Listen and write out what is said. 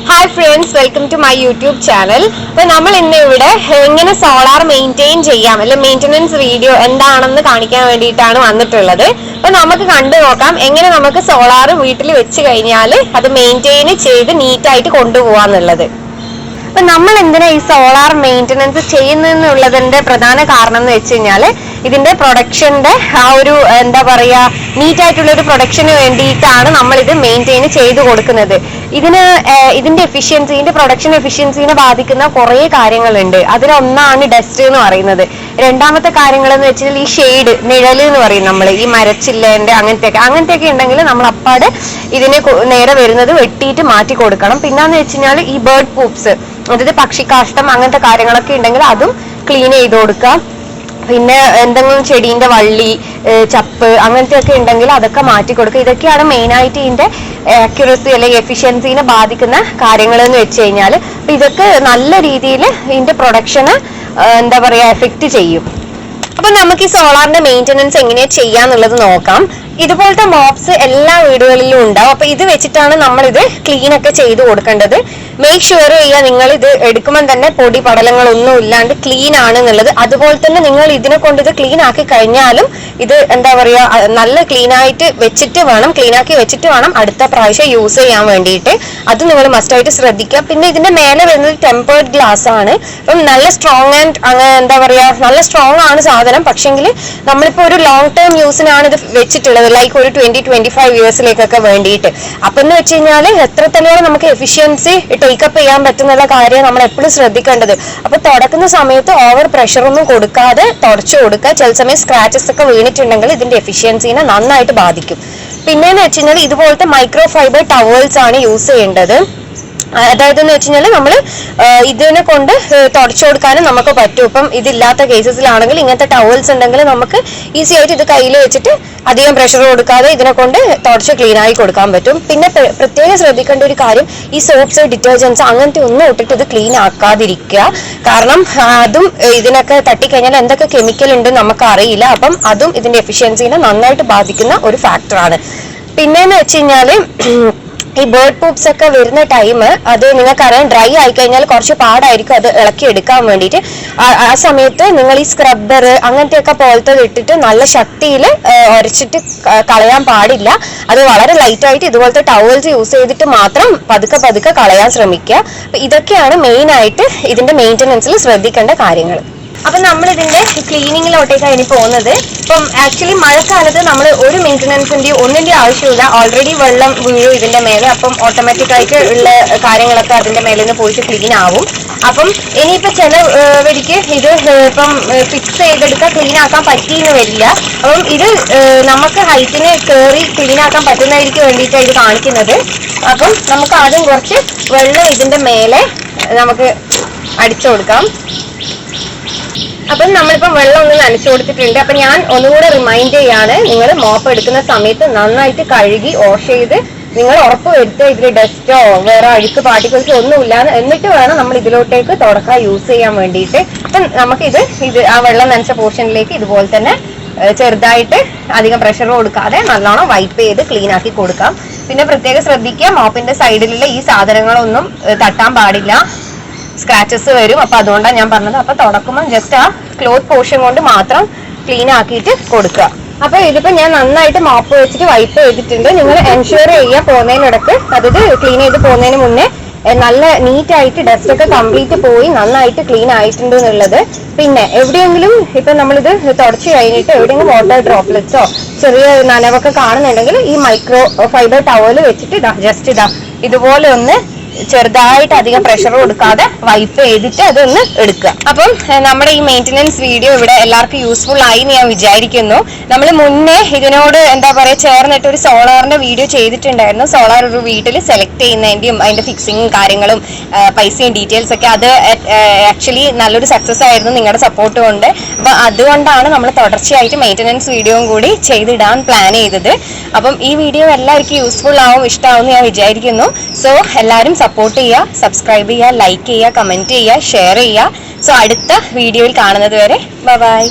Hi friends, welcome to my YouTube channel. അപ്പോൾ നമ്മൾ ഇന്ന് ഇവിടെ എങ്ങനെ സോളാർ മെയിൻറ്റെയിൻ ചെയ്യാം അല്ലെ മെയിൻ്റനൻസ് വീഡിയോ എന്താണെന്ന് കാണിക്കാൻ വേണ്ടിയിട്ടാണ് വന്നിട്ടുള്ളത്. അപ്പോൾ നമുക്ക് കണ്ടു നോക്കാം എങ്ങനെ നമുക്ക് സോളാർ വീട്ടിൽ വെച്ച് കഴിഞ്ഞാൽ അത് മെയിൻറ്റെയിൻ ചെയ്ത് നീറ്റായിട്ട് കൊണ്ടുപോകാന്നുള്ളത്. അപ്പൊ നമ്മൾ എന്തിനാ ഈ സോളാർ മെയിൻ്റനൻസ് ചെയ്യുന്നതിനുള്ളതിന്റെ പ്രധാന കാരണം എന്ന് വെച്ച് കഴിഞ്ഞാൽ ഇതിന്റെ പ്രൊഡക്ഷന്റെ ആ ഒരു എന്താ പറയാ നീറ്റായിട്ടുള്ള ഒരു പ്രൊഡക്ഷന് വേണ്ടിയിട്ടാണ് നമ്മൾ ഇത് മെയിൻറ്റെയിൻ ചെയ്ത് കൊടുക്കുന്നത്. ഇതിന്റെ എഫിഷ്യൻസിന്റെ പ്രൊഡക്ഷൻ എഫിഷ്യൻസിനെ ബാധിക്കുന്ന കുറേ കാര്യങ്ങളുണ്ട്. അതിലൊന്നാണ് ഡസ്റ്റ് എന്ന് പറയുന്നത്. രണ്ടാമത്തെ കാര്യങ്ങൾ എന്ന് വെച്ചാൽ ഈ ഷെയ്ഡ് നിഴല് എന്ന് പറയും നമ്മൾ ഈ മരച്ചില്ലേന്റെ അങ്ങനത്തെയൊക്കെ ഉണ്ടെങ്കിൽ നമ്മൾ അപ്പാട് ഇതിനെ നേരെ വരുന്നത് വെട്ടിയിട്ട് മാറ്റി കൊടുക്കണം. പിന്നെന്ന് വെച്ച് കഴിഞ്ഞാൽ ഈ ബേർഡ് പൂപ്സ് അതായത് പക്ഷിക്കാഷ്ടം അങ്ങനത്തെ കാര്യങ്ങളൊക്കെ ഉണ്ടെങ്കിൽ അതും ക്ലീൻ ചെയ്ത് കൊടുക്കാം. പിന്നെ എന്തെങ്കിലും ചെടീന്റെ വള്ളി ചപ്പ് അങ്ങനത്തെ ഒക്കെ ഉണ്ടെങ്കിൽ അതൊക്കെ മാറ്റി കൊടുക്കുക. ഇതൊക്കെയാണ് മെയിനായിട്ട് ഇതിന്റെ ആക്യുറസി അല്ലെങ്കിൽ എഫിഷ്യൻസിനെ ബാധിക്കുന്ന കാര്യങ്ങൾ എന്ന് വെച്ച് കഴിഞ്ഞാൽ. അപ്പൊ ഇതൊക്കെ നല്ല രീതിയിൽ ഇതിന്റെ പ്രൊഡക്ഷന് എന്താ പറയാ എഫക്റ്റ് ചെയ്യും. അപ്പൊ നമുക്ക് ഈ സോളാറിന്റെ മെയിൻ്റനൻസ് എങ്ങനെയാ ചെയ്യാന്നുള്ളത് നോക്കാം. ഇതുപോലത്തെ മോപ്സ് എല്ലാ വീടുകളിലും ഉണ്ടാവും. അപ്പൊ ഇത് വെച്ചിട്ടാണ് നമ്മൾ ഇത് ക്ലീൻ ഒക്കെ ചെയ്ത് കൊടുക്കേണ്ടത്. മേക്ക് ഷുവർ ചെയ്യുക നിങ്ങൾ ഇത് എടുക്കുമ്പോൾ തന്നെ പൊടി പടലങ്ങളൊന്നും ഇല്ലാണ്ട് ക്ലീൻ ആണ് എന്നുള്ളത്. അതുപോലെ തന്നെ നിങ്ങൾ ഇതിനെ കൊണ്ട് ഇത് ക്ലീൻ ആക്കി കഴിഞ്ഞാലും ഇത് എന്താ പറയാ നല്ല ക്ലീൻ ആക്കി വെച്ചിട്ട് വേണം അടുത്ത പ്രാവശ്യം യൂസ് ചെയ്യാൻ വേണ്ടിയിട്ട്. അത് നിങ്ങൾ മസ്റ്റ് ആയിട്ട് ശ്രദ്ധിക്കുക. പിന്നെ ഇതിന്റെ മേലെ വരുന്നത് ടെമ്പേർഡ് ഗ്ലാസ് ആണ്. അപ്പം നല്ല സ്ട്രോങ് ആൻഡ് അങ്ങനെ എന്താ പറയാ നല്ല സ്ട്രോങ് ആണ് സാധനം. പക്ഷെങ്കിൽ നമ്മളിപ്പോ ഒരു ലോങ് ടേം യൂസിനാണ് ഇത് വെച്ചിട്ടുള്ളത്, ലൈക്ക് ഒരു 20-25 ഇയേഴ്സിലേക്കൊക്കെ വേണ്ടിയിട്ട്. അപ്പൊ എന്ന് വെച്ച് കഴിഞ്ഞാൽ എത്രത്തോളം നമുക്ക് എഫിഷ്യൻസി ടേക്കപ്പ് ചെയ്യാൻ പറ്റുന്നുള്ള കാര്യം നമ്മൾ എപ്പോഴും ശ്രദ്ധിക്കേണ്ടത്. അപ്പൊ തുടക്കുന്ന സമയത്ത് ഓവർ പ്രഷർ ഒന്നും കൊടുക്കാതെ തുടച്ചു കൊടുക്കുക. ചില സമയം സ്ക്രാച്ചസ് ഒക്കെ വീണിട്ടുണ്ടെങ്കിൽ ഇതിന്റെ എഫിഷ്യൻസിനെ നന്നായിട്ട് ബാധിക്കും. പിന്നെന്ന് വെച്ച് കഴിഞ്ഞാൽ ഇതുപോലത്തെ മൈക്രോ ഫൈബർ ടവൽസ് ആണ് യൂസ് ചെയ്യേണ്ടത്. അതായത് എന്ന് വെച്ച് കഴിഞ്ഞാൽ നമ്മൾ ഇതിനെ കൊണ്ട് തുടച്ചു കൊടുക്കാനും നമുക്ക് പറ്റും. ഇപ്പം ഇതില്ലാത്ത കേസസിലാണെങ്കിൽ ഇങ്ങനത്തെ ടവൽസ് ഉണ്ടെങ്കിൽ നമുക്ക് ഈസി ആയിട്ട് ഇത് കയ്യിൽ വെച്ചിട്ട് അധികം പ്രഷർ കൊടുക്കാതെ ഇതിനെ കൊണ്ട് തുടച്ച് ക്ലീൻ ആയി കൊടുക്കാൻ പറ്റും. പിന്നെ പ്രത്യേകം ശ്രദ്ധിക്കേണ്ട ഒരു കാര്യം, ഈ സോപ്സ് ഡിറ്റർജൻസ് അങ്ങനത്തെ ഒന്നും ഇട്ടിട്ട് ഇത് ക്ലീൻ ആക്കാതിരിക്കുക. കാരണം അതും ഇതിനൊക്കെ തട്ടിക്കഴിഞ്ഞാൽ എന്തൊക്കെ കെമിക്കൽ ഉണ്ട് നമുക്ക് അറിയില്ല. അപ്പം അതും ഇതിന്റെ എഫിഷ്യൻസിനെ നന്നായിട്ട് ബാധിക്കുന്ന ഒരു ഫാക്ടറാണ്. പിന്നെന്ന് വെച്ച് കഴിഞ്ഞാല് ഈ ബേർഡ് പൂപ്സ് ഒക്കെ വരുന്ന ടൈം അത് നിങ്ങൾക്കറിയാം ഡ്രൈ ആയി കഴിഞ്ഞാൽ കുറച്ച് പാടായിരിക്കും അത് ഇളക്കി എടുക്കാൻ വേണ്ടിയിട്ട്. ആ സമയത്ത് നിങ്ങൾ ഈ സ്ക്രബ്ബർ അങ്ങനത്തെയൊക്കെ പോലത്തെ ഇട്ടിട്ട് നല്ല ശക്തിയിൽ ഉരച്ചിട്ട് കളയാൻ പാടില്ല. അത് വളരെ ലൈറ്റ് ആയിട്ട് ഇതുപോലത്തെ ടവൽസ് യൂസ് ചെയ്തിട്ട് മാത്രം പതുക്കെ കളയാൻ ശ്രമിക്കുക. അപ്പൊ ഇതൊക്കെയാണ് മെയിൻ ആയിട്ട് ഇതിന്റെ മെയിൻ്റനൻസിൽ ശ്രദ്ധിക്കേണ്ട കാര്യങ്ങൾ. അപ്പൊ നമ്മൾ ഇതിന്റെ ക്ലീനിങ്ങിലോട്ടേക്കാണ് ഇനി പോകുന്നത്. ഇപ്പം ആക്ച്വലി മഴക്കാലത്ത് നമ്മൾ ഒരു ഒന്നിന്റെ ആവശ്യമില്ല. ഓൾറെഡി വെള്ളം വീഴും ഇതിന്റെ മേലെ. അപ്പം ഓട്ടോമാറ്റിക് ആയിട്ട് ഉള്ള കാര്യങ്ങളൊക്കെ അതിന്റെ മേലെ നിന്ന് പോയിട്ട് ക്ലീൻ ആവും. അപ്പം ഇനിയിപ്പോ ചിലവർക്ക് ഇത് ഇപ്പം ഫിക്സ് ചെയ്തെടുക്കാൻ ക്ലീൻ ആക്കാൻ പറ്റിയെന്ന് വരില്ല. അപ്പം ഇത് നമുക്ക് ഹൈറ്റിന് കയറി ക്ലീൻ ആക്കാൻ പറ്റുന്നതിലേക്ക് വേണ്ടിയിട്ടാണ് ഇത് കാണിക്കുന്നത്. അപ്പം നമുക്ക് ആദ്യം കുറച്ച് വെള്ളം ഇതിന്റെ മേലെ നമുക്ക് അടിച്ചു കൊടുക്കാം. അപ്പം നമ്മളിപ്പം വെള്ളം ഒന്ന് നനച്ചു കൊടുത്തിട്ടുണ്ട്. അപ്പൊ ഞാൻ ഒന്നുകൂടെ റിമൈൻഡ് ചെയ്യാണ്, നിങ്ങൾ മോപ്പ് എടുക്കുന്ന സമയത്ത് നന്നായിട്ട് കഴുകി വാഷ് ചെയ്ത് നിങ്ങൾ ഉറപ്പ് വരുത്തുക ഇതിൽ ഡസ്റ്റോ വേറെ അഴുക്ക് പാർട്ടിക്കിൾസോ ഒന്നുമില്ല. എന്നിട്ട് വേണം നമ്മൾ ഇതിലോട്ടേക്ക് തുടക്കാൻ യൂസ് ചെയ്യാൻ വേണ്ടിയിട്ട്. അപ്പം നമുക്കിത് ആ വെള്ളം നനച്ച പോർഷനിലേക്ക് ഇതുപോലെ തന്നെ ചെറുതായിട്ട് അധികം പ്രഷർ കൊടുക്കാതെ നല്ലോണം വൈപ്പ് ചെയ്ത് ക്ലീൻ ആക്കി കൊടുക്കാം. പിന്നെ പ്രത്യേകം ശ്രദ്ധിക്കുക, മോപ്പിന്റെ സൈഡിലുള്ള ഈ സാധനങ്ങളൊന്നും തട്ടാൻ പാടില്ല, സ്ക്രാച്ചസ് വരും. അപ്പൊ അതുകൊണ്ടാണ് ഞാൻ പറഞ്ഞത്. അപ്പൊ തുടക്കുമ്പോൾ ജസ്റ്റ് ആ ക്ലോത്ത് പോർഷൻ കൊണ്ട് മാത്രം ക്ലീൻ ആക്കിയിട്ട് കൊടുക്കുക. അപ്പൊ ഇതിപ്പോ ഞാൻ നന്നായിട്ട് മോപ്പ് വെച്ചിട്ട് വൈപ്പ് ചെയ്തിട്ടുണ്ട്. നിങ്ങൾ എൻഷുർ ചെയ്യുക പോകുന്നതിനിടക്ക്, അതായത് ക്ലീൻ ചെയ്ത് പോകുന്നതിന് മുന്നേ നല്ല നീറ്റായിട്ട് ഡസ്റ്റ് ഒക്കെ കംപ്ലീറ്റ് പോയി നന്നായിട്ട് ക്ലീൻ ആയിട്ടുണ്ട് എന്നുള്ളത്. പിന്നെ എവിടെയെങ്കിലും ഇപ്പൊ നമ്മളിത് തുടച്ചു കഴിഞ്ഞിട്ട് എവിടെയെങ്കിലും വാട്ടർ ഡ്രോപ്ലെറ്റ്സോ ചെറിയ നനവൊക്കെ കാണുന്നുണ്ടെങ്കിൽ ഈ മൈക്രോ ഫൈബർ ടവൽ വെച്ചിട്ട് ജസ്റ്റ് ഇതുപോലെ ഒന്ന് ചെറുതായിട്ട് അധികം പ്രഷർ കൊടുക്കാതെ വൈപ്പ് ചെയ്തിട്ട് അതൊന്ന് എടുക്കുക. അപ്പം നമ്മുടെ ഈ മെയിൻ്റനൻസ് വീഡിയോ ഇവിടെ എല്ലാവർക്കും യൂസ്ഫുൾ ആയി ഞാൻ വിചാരിക്കുന്നു. നമ്മൾ മുന്നേ ഇതിനോട് എന്താ പറയുക ചേർന്നിട്ട് ഒരു സോളാറിന്റെ വീഡിയോ ചെയ്തിട്ടുണ്ടായിരുന്നു. സോളാർ ഒരു വീട്ടിൽ സെലക്ട് ചെയ്യുന്നതിന്റെയും അതിന്റെ ഫിക്സിങ്ങും കാര്യങ്ങളും പൈസയും ഡീറ്റെയിൽസ് ഒക്കെ. അത് ആക്ച്വലി നല്ലൊരു സക്സസ് ആയിരുന്നു നിങ്ങളുടെ സപ്പോർട്ട് കൊണ്ട്. അപ്പൊ അതുകൊണ്ടാണ് നമ്മൾ തുടർച്ചയായിട്ട് മെയിൻ്റനൻസ് വീഡിയോയും കൂടി ചെയ്തിടാൻ പ്ലാൻ ചെയ്തത്. അപ്പം ഈ വീഡിയോ എല്ലാവർക്കും യൂസ്ഫുൾ ആവും, ഇഷ്ടമാവും ഞാൻ വിചാരിക്കുന്നു. സോ എല്ലാവരും സപ്പോർട്ട് ചെയ്യുക, സബ്സ്ക്രൈബ് ചെയ്യുക, ലൈക്ക് ചെയ്യുക, കമന്റ് ചെയ്യുക, ഷെയർ ചെയ്യുക. സോ അടുത്ത വീഡിയോയിൽ കാണുന്നത് വരെ ബൈ.